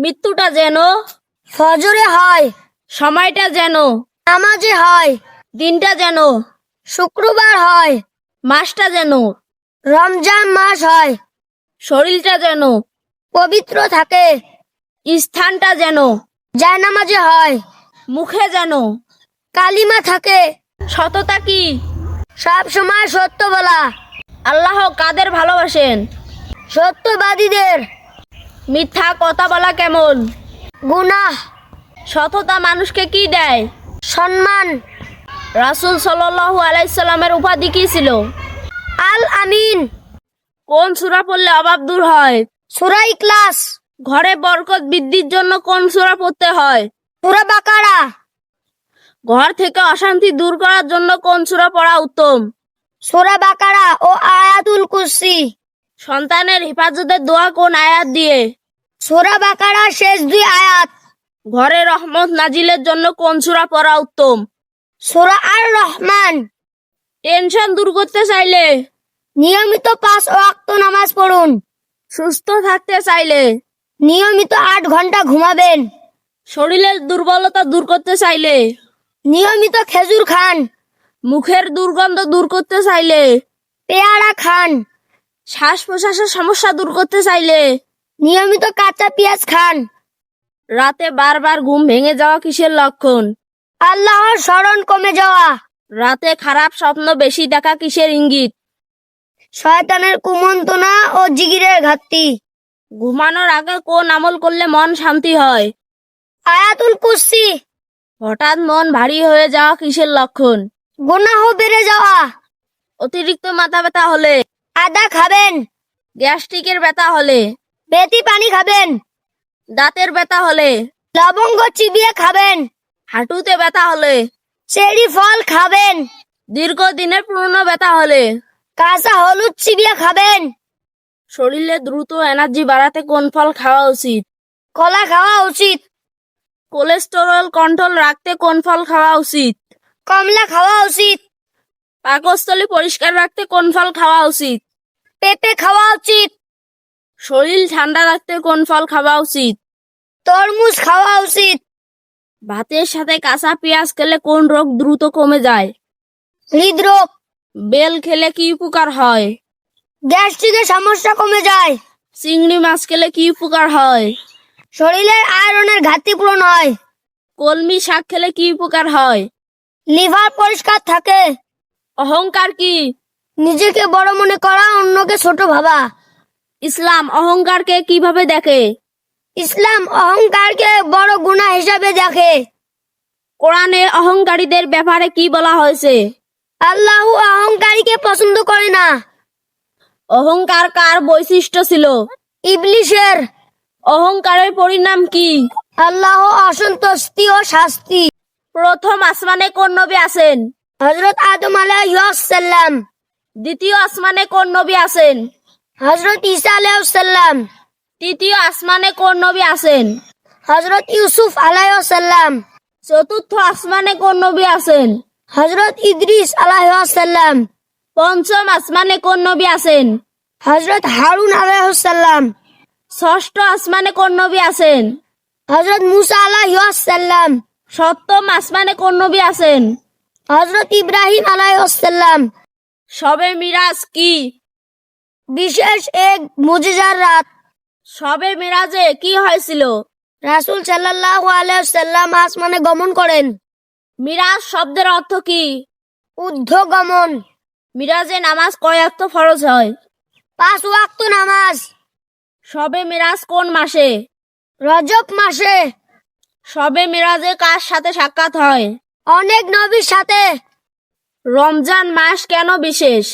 মৃত্যুটা যেন ফজরে হয়, সময়টা যেন নামাজে হয়, দিনটা যেন শুক্রবার হয়, মাসটা যেন রমজান মাস হয়, শরীরটা যেন পবিত্র থাকে, স্থানটা যেন জায়নামাজে হয়, মুখে যেন কালিমা থাকে, সততা কি? সব সময় সত্য বলা, আল্লাহ কাদের ভালোবাসেন? সত্যবাদীদের। মিথ্যা কথা বলা কেমন? গুনাহ। সততা মানুষকে কি দেয়? সম্মান। রাসূল সাল্লাল্লাহু আলাইহি সাল্লামের উপাধি কি ছিল? আল আমিন। কোন সূরা পড়লে অভাব দূর হয়? সূরা ইখলাস। ঘরে বরকত বৃদ্ধির জন্য কোন সূরা পড়তে হয়? সূরা বাকারা। ঘর থেকে অশান্তি দূর করার জন্য কোন সূরা পড়া উত্তম? সূরা বাকারা ও আয়াতুল কুরসি। সন্তানের হেফাজতের দোয়া কোন আয়াত দিয়ে? সূরা বাকারার শেষ 2 আয়াত। ঘরে রহমত নাজিলের জন্য কোন সূরা পড়া উত্তম? সূরা আর রহমান। টেনশন দূর করতে চাইলে নিয়মিত 5 ওয়াক্ত নামাজ পড়ুন। সুস্থ থাকতে চাইলে নিয়মিত 8 ঘন্টা ঘুমাবেন। শরীরের দুর্বলতা দূর করতে চাইলে নিয়মিত খেজুর খান। মুখের দুর্গন্ধ দূর করতে চাইলে পেয়ারা খান। শ্বাস প্রশ্বাসের সমস্যা দূর করতে চাইলে নিয়মিত কাঁচা পেঁয়াজ খান। রাতে বারবার ঘুম ভেঙে যাওয়া কিসের লক্ষণ? আল্লাহর স্মরণ কমে যাওয়া। রাতে খারাপ স্বপ্ন বেশি দেখা কিসের ইঙ্গিত? শয়তানের কুমন্ত্রণা ও জিগিরের ঘাটতি। ঘুমানোর আগে কোন আমল করলে মন শান্তি হয়? আয়াতুল কুরসি। হঠাৎ মন ভারী হয়ে যাওয়া কিসের লক্ষণ? গুনাহ বেড়ে যাওয়া। অতিরিক্ত মাথা ব্যথা হলে, আদা খাবেন। গ্যাস্ট্রিকের ব্যথা হলে, বেতি পানি খাবেন। দাঁতের ব্যথা হলে, লবঙ্গ চিবিয়ে খাবেন। হাঁটুতে ব্যথা হলে, চেরি ফল খাবেন। দীর্ঘদিনের পুরনো ব্যথা হলে, কাঁচা হলুদ চিবিয়ে খাবেন। শরীরে দ্রুত এনার্জি বাড়াতে কোন ফল খাওয়া উচিত? কলা খাওয়া উচিত। কোলেস্টেরল কন্ট্রোল রাখতে কোন ফল খাওয়া উচিত? কমলা খাওয়া উচিত। পাকস্থলী পরিষ্কার রাখতে কোন ফল খাওয়া উচিত? পেঁপে খাওয়া উচিত। শরীর ঠান্ডা রাখতে কোন ফল খাওয়া উচিত? তরমুজ খাওয়া উচিত। ভাতের সাথে কাঁচা পেঁয়াজ খেলে কোন রোগ দ্রুত কমে যায়? হৃদরোগ। বেল খেলে কি উপকার হয়? গ্যাস্ট্রিকের সমস্যা কমে যায়। চিংড়ি মাছ খেলে কি উপকার হয়? শরীরের আয়রনের ঘাটতি পূরণ হয়। কলমি শাক খেলে কি উপকার হয়? লিভার পরিষ্কার থাকে। অহংকার কি? নিজেকে বড় মনে করা, অন্যকে ছোট ভাবা। ইসলাম অহংকারকে কিভাবে দেখে? ইসলাম অহংকারকে বড় গুনাহ হিসাবে দেখে। কোরআনে অহংকারীদের ব্যাপারে কি বলা হয়েছে? আল্লাহ অহংকারীকে পছন্দ করে না। অহংকার কার বৈশিষ্ট্য ছিল? ইবলিসের। অহংকারের পরিণাম কি? আল্লাহ অসন্তুষ্টি ও শাস্তি। প্রথম আসমানে কোন নবী আছেন? হযরত আদম আলাইহিস সালাম। দ্বিতীয় আসমানে কোন নবী আছেন? হযরত ঈসা আলাইহিস সালাম। তৃতীয় আসমানে কোন নবী আছেন? হযরত ইউসুফ আলাইহিস সালাম। চতুর্থ আসমানে কোন নবী আছেন? হযরত ইদ্রিস আলাইহিস সালাম। পঞ্চম আসমানে কোন নবী আছেন? হযরত হারুন আলাইহিস সালাম। ষষ্ঠ আসমানে কোন নবী আছেন? হযরত মুসা আলাইহিস সালাম। সপ্তম আসমানে কোন নবী আছেন? হযরত ইব্রাহিম আলাইহিস সালাম। শবে মিরাজ কি? বিশেষ এক মুজিজার রাত। শবে মিরাজে কি হয়েছিল? রাসূল সাল্লাল্লাহু আলাইহি সাল্লাম আসমানে গমন করেন। মিরাজ শব্দের অর্থ কি? ঊর্ধ্বগমন। মিরাজে নামাজ কয় ওয়াক্ত ফরজ হয়? 5 ওয়াক্ত নামাজ। শবে মিরাজ কোন মাসে? রজব মাসে। শবে মিরাজে কার সাথে সাক্ষাৎ হয়? অনেক নবীর সাথে। রমজান মাস কেন বিশেষ?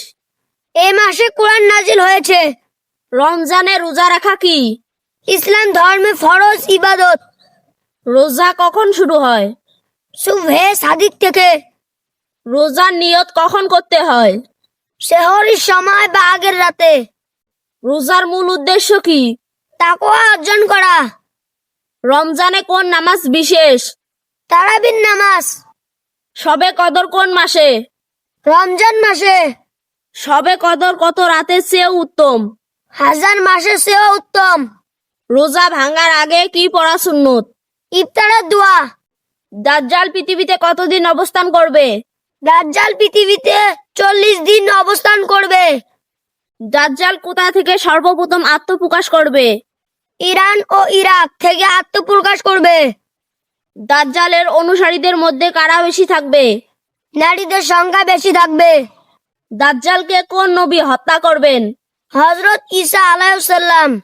এই মাসে কোরআন নাজিল হয়েছে। রমজানে রোজা রাখা কি? ইসলাম ধর্মে ফরজ ইবাদত। রোজা কখন শুরু হয়? সুবহে সাদিক থেকে। রোজার নিয়ত কখন করতে হয়? সেহরির সময় বা আগের রাতে। রোজার মূল উদ্দেশ্য কি? তাকওয়া অর্জন করা। রমজানে কোন নামাজ বিশেষ? তারাবির নামাজ। শবে কদর কোন মাসে? রমজান মাসে। শবে কদর কত রাতের চেয়ে উত্তম? 1000 মাসের চেয়েও উত্তম। রোজা ভাঙার আগে কি পড়া সুন্নত? ইফতারের দোয়া। দাজ্জাল পৃথিবীতে কতদিন অবস্থান করবে? দাজ্জাল পৃথিবীতে 40 দিন অবস্থান করবে। দাজ্জাল কোথা থেকে সর্বপ্রথম আত্মপ্রকাশ করবে? ইরান ও ইরাক থেকে আত্মপ্রকাশ করবে। দাজ্জালের অনুসারীদের মধ্যে কারা বেশি থাকবে? নারীদের সংখ্যা বেশি থাকবে। দাজ্জালকে কোন নবী হত্যা করবেন? হযরত ঈসা আলাইহিস সালাম।